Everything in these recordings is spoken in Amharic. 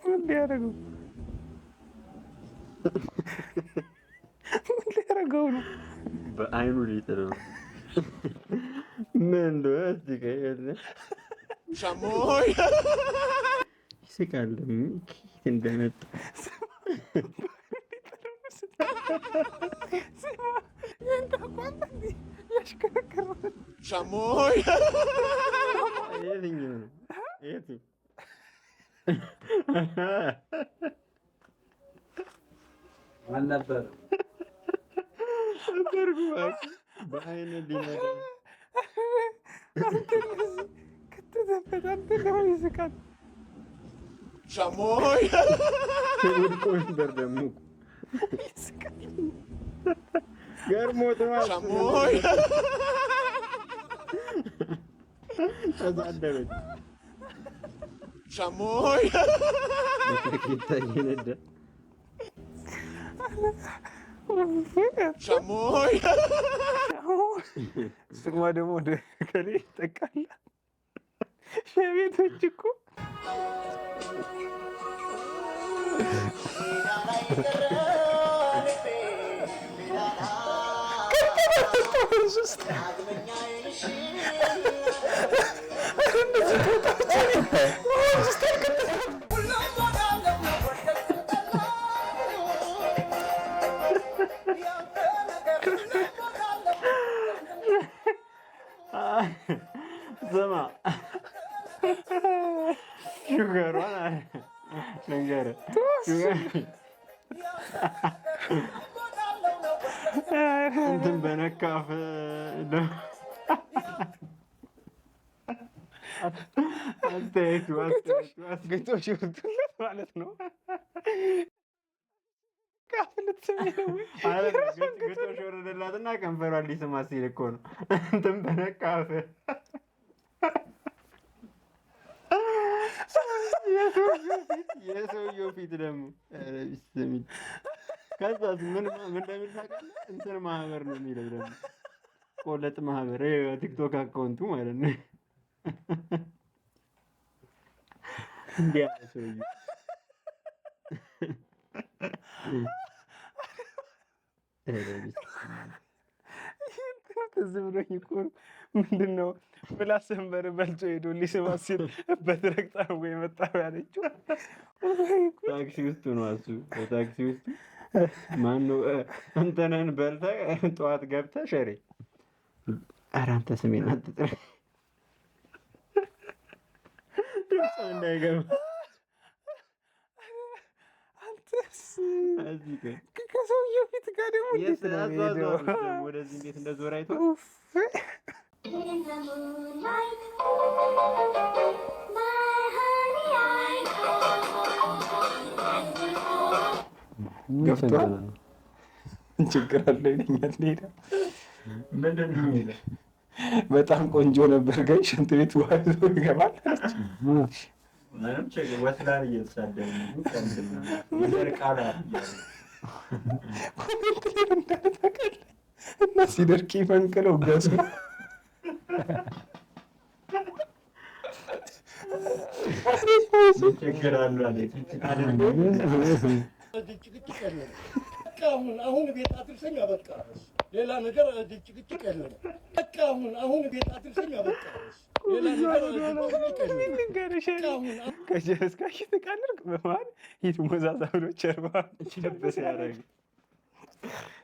ምን ሊያደርገው ነው? በአይኑ ሊጥል ነው። ምን እንደሆነ እስኪ ሻሞይ ይስቃል። ከየት እንደመጣ ሻሞይ የትኛው ነው? አልነበረም በአይን ሊመጣ ከተዘፈን ይስቃል። ሻሞይ ወድቆ ነበር ደግሞ ይስቃል። ገርሞት ነው። ሻሞይ ተዛደበች። ሻሞይ ይታየነዳ ሻሞይ ስማ ደግሞ ወደ ከሌ ይጠቃል። ሸቤቶች እኮ ስማ ሹገሯን ልንገርህ እንትን በነካፍ አስተያየቱ ግጦሽ ይወጡለት ማለት ነው። ካፍ ልትስሚ ነው ወይ? ግጦሽ ወረደላትና ከንፈሯን ሊስማት ሲል እኮ ነው እንትን በነካፍ የሰውየው ፊት ደግሞ ከዛስ ምን እንደሚል ታውቃለህ? እንትን ማህበር ነው የሚለው ደግሞ ቆለጥ ማህበር ቲክቶክ አካውንቱ ማለት ነው። እንዲህ ያለ ሰውዬው ትዝ ብሎኝ እኮ ምንድን ነው ምላስህን በር በልቶ ሄዶ ሊስማት ሲል በትረግጣ ወይ መጣሁ ያለችው ታክሲ ውስጥ ነው። እሱ ታክሲ ውስጥ ማነው እንትንን በልተህ ጠዋት ገብተህ ሸሬ ኧረ አንተ ስሜን አትጥራ ድምፅ እንዳይገባ ከሰውየው ፊት ጋር ደግሞ ወደዚህ እንዴት እንደዞረ አይቶ ገብቷል። ችግር አለ ይለኛል። ሄዳ ምንድን ነው የሚለው? በጣም ቆንጆ ነበር ግን ሽንት ቤት ውሃ ይዞ ይገባል። ምንም ችግር ወስላን እየተሳደብ ቃላ ኮሜንት ላይ እንዳለ ታውቃለህ። እና ሲደርቅ ይፈንቅለው ገሱ ችግር አሉ አለ አሁን ቤት አድርሰኝ አበቃ። ሌላ ነገር ጭቅጭቅ የለም። በቃ አሁን ቤት አድርሰኝ አበቃ። ሌላ ነገር ከጀረስካሽ ተቃልርቅ በመሀል ሂድ ሞዛዛ ብሎ ቸርባ ቸበስ ያደረግ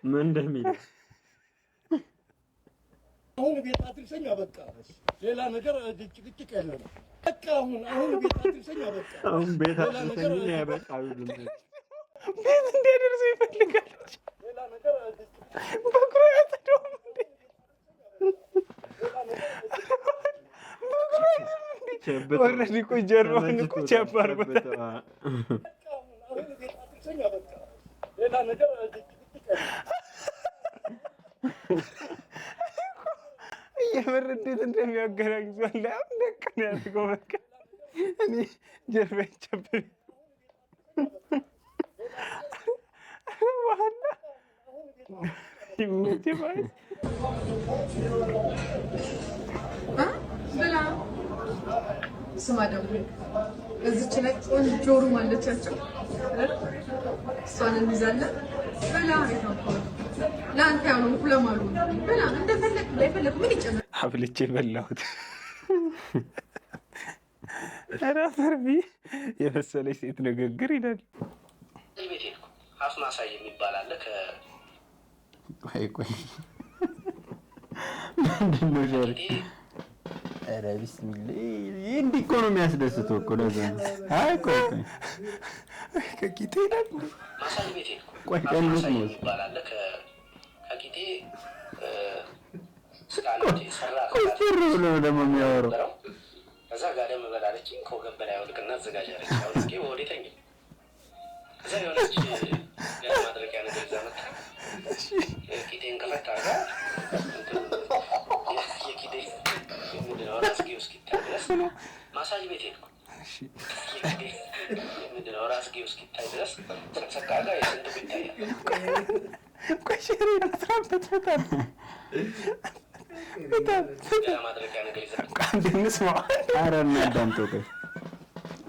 ምን እንደሚለው አሁን ቤት አድርሰኝ አበቃ። ሌላ ነገር ጭቅጭቅ የለም። በቃ አሁን ቤት አድርሰኝ አበቃ። አሁን ቤት አድርሰኝ ያበቃሉ። ቤት እንዲያደርሰው ይፈልጋለች። በእግሩ ያጸደውም እንዴ ወረድ እኮ ጀርባውን እኮ ቸብ አድርጎታል። እየምር እንዴት እንደሚያገናኝ ዟላ ደቅ ነው ያደርገው። በቃ እኔ ጀርባ ቸብ በኋላ ይመቼ ማለት ስማ ደግሞ እዚች ላይ ቆንጆ ሩም አለቻቸው። እሷን እንይዛለን። በላ ለአንተ ያለው ኩለማሉ በላ እንደፈለግ ላይፈለግ ምን ይጨመር አብልቼ በላሁት። ኧረ ፈርቢ የመሰለች ሴት ንግግር ይላል። ቤት ሄድኩ። ሀፍ ማሳይ የሚባል አለ። ቆይ ምንድን ነው ሸርክ? ኧረ ቢስሚላ እንዲህ እኮ ነው የሚያስደስተው እኮ ለዛ ነው። አይ ቆይ ከቂጤ ይላል። ማሳይ ቤት ሄድኩ። ቆይ ቀንስ ነው የሚባል አለ። ከቂጤ ስቃሎት ሰራ ቁጥር ብሎ ደግሞ የሚያወራው ከዛ ጋደም በላለችኝ። ከወገብ በላይ አውልቅና አዘጋጃለች። አውልቄ ወዴተኝ ከዛ የሆነች ማድረቂያ ነገር ይዛ መጣ። ቂጤን ከፈት አድርጋ የቂጤ ምንድነው ራስጌው እስኪታይ ድረስ ማሳጅ ቤት ሄድኩ። ምንድነው ራስጌው እስኪታይ ድረስ ሰቅሰቅ አድርጋ የስንት ይታያል። ቆይ ሸሪ አስራበት ማድረቂያ ነገር ይዛ እንስማ። ኧረ እናዳምጠው። ቆይ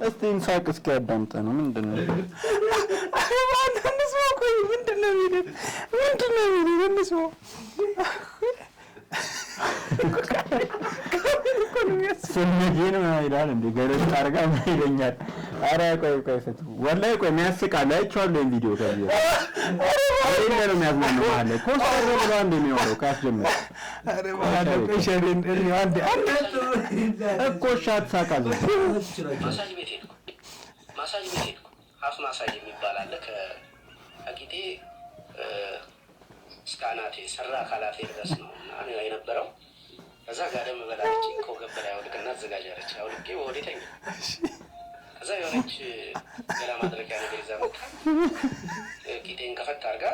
እስቲ እንሳቅ እስኪ ያዳምጠ ነው ምንድን ነው እንስማ። ቆይ ምንድን ነው የሚለው? እንስማ። ስሜቴን ምን ይላል እንደ ገረድ አድርጋ ምን ይለኛል? ኧረ ቆይ ፍቱ ወላሂ ቆይ የሚያስቃል። አይቼዋለሁ ቪዲዮ ከዚህ አይደለ ነው የሚያዝናናው። መሀል ላይ ኮስተር ብሎ አንድ የሚያወራው ካስጀመረ ኧረ ማለት ቆይ ሸሪ አንድ እኮ ሻት ሳቃዝ ማሳጅ ቤት ሄድኩ። ሀፍ ማሳጅ የሚባል አለ። ከቂጤ እስከ አናቴ ሰራ አካላቴ ድረስ ነው እና የነበረው። ከዛ ጋደም በላለችኝ። ከወገብ በላይ አውልቅና አዘጋጃለች። አውልቄ ወዴተኝ ከዛ የሆነች ገላ ማድረቂያ ነገር ይዛ መጣ። ቂጤን ከፈት አድርጋ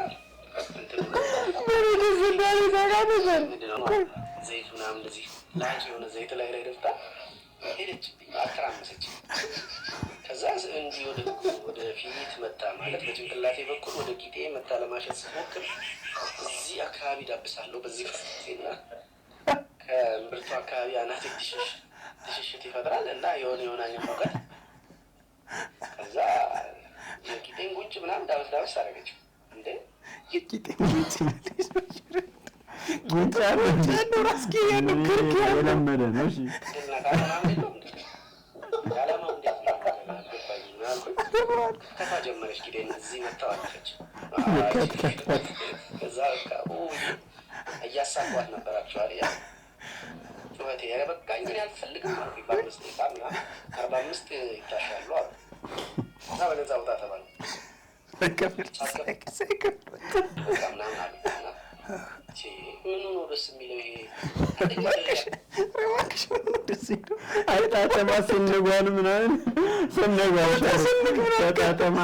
ዘይት ምናምን እንደዚህ ላጭ የሆነ ዘይት ላይ ደፍታ ሄደች። አተራመሰች። ከዛ እንዲህ ወደ ፊት መጣ ማለት በጭንቅላቴ በኩል ወደ ቂጤ መጣ። ለማሸት ስሞክር እዚህ አካባቢ ዳብሳለሁ በዚህ ና ከእምብርቱ አካባቢ አናቴ ትሽሽት ይፈጥራል እና የሆነ ሙቀት። ከዛ የቂጤን ጉንጭ ምናምን ዳበስ አደረገችው። እንዴ የቂጤን ጉንጭ ያለው ራስጌ ያለው ክርክ የለመደ ነው። እሺ ከፋ ጀመረች። ቂጤን እዚህ መታው አለፈች። ከዛ እያሳቋት ነበራቸዋል። ያ ጩኸቴ ኧረ በቃኝ እኔ አልፈልግም አሉ። በ45 ይታሻሉ አሉ እና በነፃ ውጣ ተባለ። ምናምን አሉ። ምኑ ነው ደስ የሚለው ይሄ? አይጣጠማ ስንጓን ምናምን ተጣጠማ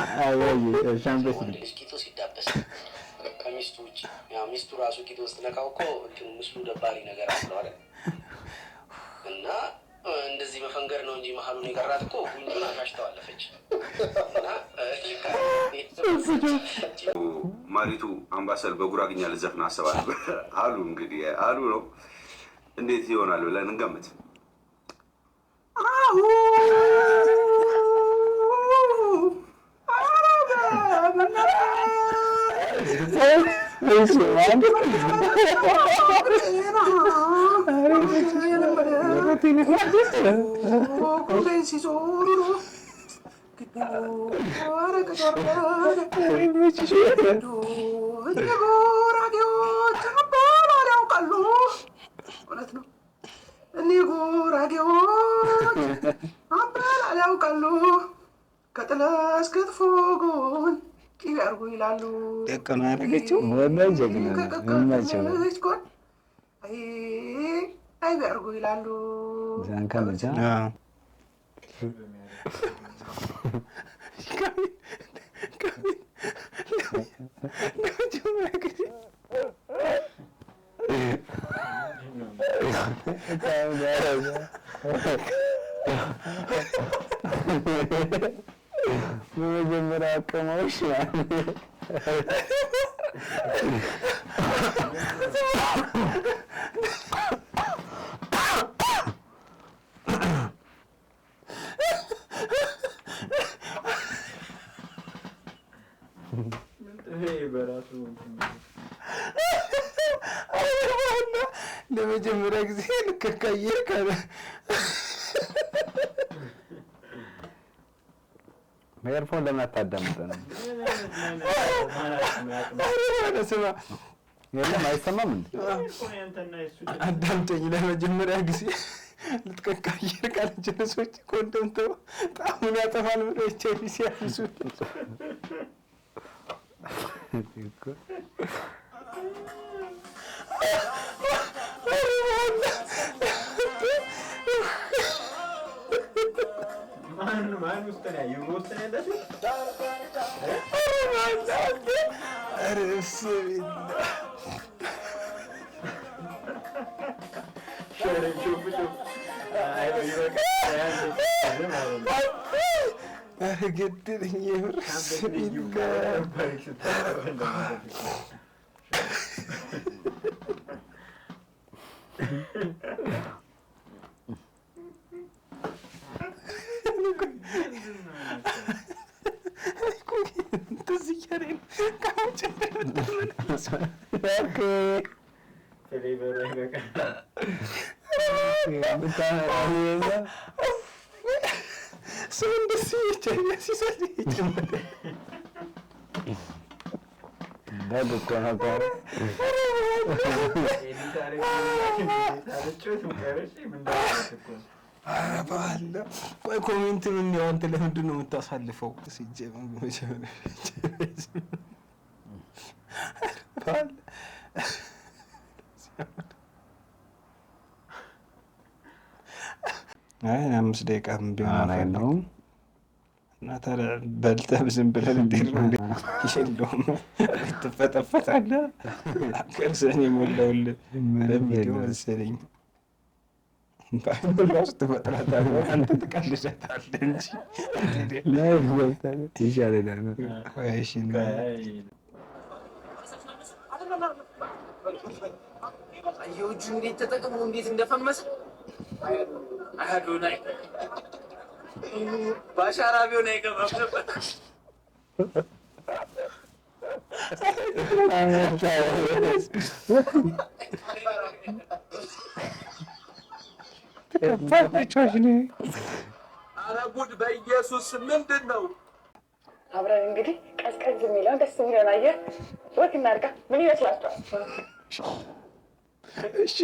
ሻምበስ ቂጡ ሲዳበስ ከሚስቱ ውጭ ሚስቱ ራሱ ቂጡ ውስጥ ነካው እኮ እንትኑ ምስሉ ደባሪ ነገር አለው አይደል? እና እንደዚህ መፈንገር ነው እንጂ መሀሉን የቀራት እኮ ጉንጁን አሻሽተው አለፈች። እና ማሪቱ አምባሰል በጉራግኛ ልዘፍን አሰባ ነበር አሉ። እንግዲህ አሉ ነው እንዴት ይሆናል ብለን እንገምት። እውነት ነው። እኒህ ጉራጌዎች አበላል ያውቃሉ። ከጥለስ ክትፎ ጎን ቂቤ አድርጉ ይላሉ። ደቅ ነው ያደረገችው። ከቀቀለች ጎን አይቤ አድርጉ ይላሉ። በመጀመሪያ አቀማዎች በራሱ ለመጀመሪያ ጊዜ ልከካየር ካለ ኤርፎን ለምን አታዳምጠንም? ስማ የለም አይሰማም እንዴ? አዳምጠኝ። ለመጀመሪያ ጊዜ ልትከካየር ካለ ጀነሶች ኮንዶም ተው ጣሙን ያጠፋል ብሎ ኤችአይቪ ሲያፍሱ ማን ውስጥ ነው ያየው? ውስጥ ነው ያለችው? ኧረ ብስሚላ ኧረ ገደለኝ የምር ብስሚላ ሰው እንደዚህ ይቻላል ሲሰጥ ይጀምራል። ደግ ነበር። ኧረ በኋላ ቆይ ኮሜንቱን እንየው። አንተ ለምንድን ነው የምታሳልፈው? ሲጀምር አይ 5 ደቂቃ ቢሆን ነው እና ታዲያ በልተህ ዝም ብለህ ልትሄድ ነው እንዴ? የለውም ትፈጠፈጣለህ። አቀርሰን የሞላውልህ በቪዲዮ መሰለኝ። ባይሆን እራሱ ትፈጥራታለህ። አንተ ትቀልዳታለህ እንጂ ይሻለናል። እሺ የውጁ እንዴት ተጠቅሞ እንዴት እንደፈመሰ አዶናይ ባሻራ ቢሆን አይገባም ነበር። ኧረ ጉድ በኢየሱስ ምንድን ነው? አብረን እንግዲህ ቀዝቀዝ የሚለው ደስ የሚለውን አየር ወክ እናድርጋ። ምን ይመስላችኋል? እሺ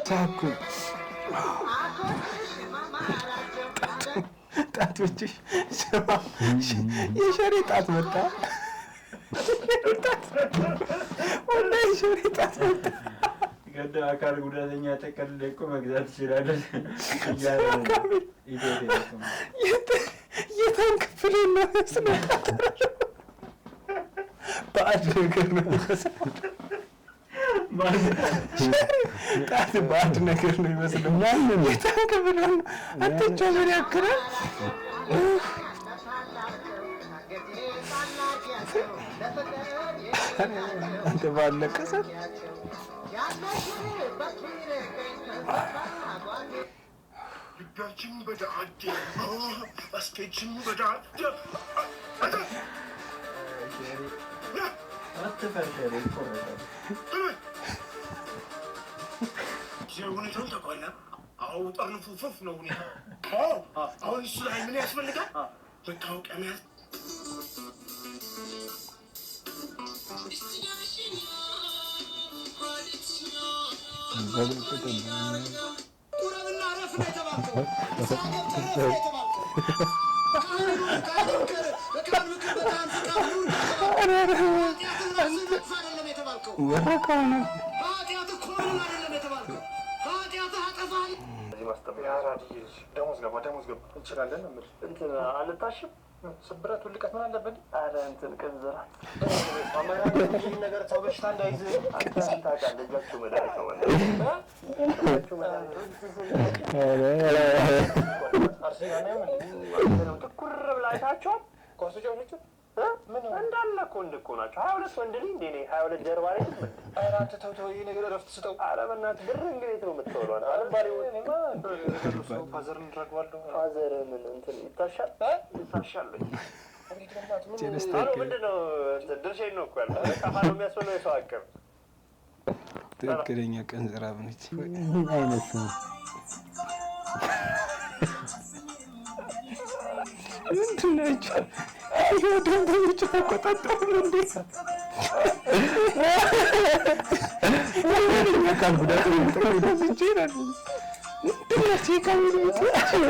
ታኩ ጣቶችሽ የሸሪ ጣት መጣ። የሸሪ ጣት መጣ። ገዳ አካል ጉዳተኛ ጠቅል እኮ መግዛት ትችላለህ። የታን ክፍል ነው ባዕድ ነገር ነው ጣት ባዕድ ነገር ነው ይመስለው። የታን ክፍል ነው አንተቻ ምን ያክላል? አንተ ባለቀ ሰዓት ልባችን በዳአደ አስቴችን በዳአደ ሁኔታውን ታውቃለህ? አዎ ጠርንፉ ፉፍ ነው ሁኔታ። አሁን እሱ ላይ ምን ያስፈልጋል? መታወቂያ መያዝ። ደሞዝ ገባ እንችላለን። እንትን አልታሽም ስብረት ውልቀት ምን አለበት? ኧረ እንትን ቅንዝራ ነገር ሰው በሽታ እንዳይዝ ታውቃለህ። እጃችሁ መድኃኒት ነው ትኩር ብላ አይታችኋል? ኳስ ተጫዋቾቹ እንዳለ እኮ ወንድ እኮ ናቸው። 22 ወንድ ልጅ እንደ እኔ 22 ጀርባ ላይ ምን? ኧረ አንተ ተው ተው፣ ይሄ ነገር እረፍት ስጠው። ኧረ በእናትህ ብር እንግዲህ ነው የምትወለው አንተ። አልባሌ ወንድ ፋዘርን እረግባለሁ። ፋዘር ምን እንትን ይታሻል ይታሻል። ምንድን ነው ድርሻዬን ነው እኮ ያለው። ጠፋ ነው የሚያስበለው የሰው አቅም። ትክክለኛ ቀንዝራ ነች። ምን አይነት ነው? ምንድን ናቸው? ይሄ ደንበኞች ተቆጣጠሩ እንዴ? አካል ጉዳት ይችላል። ምንድን ናቸው?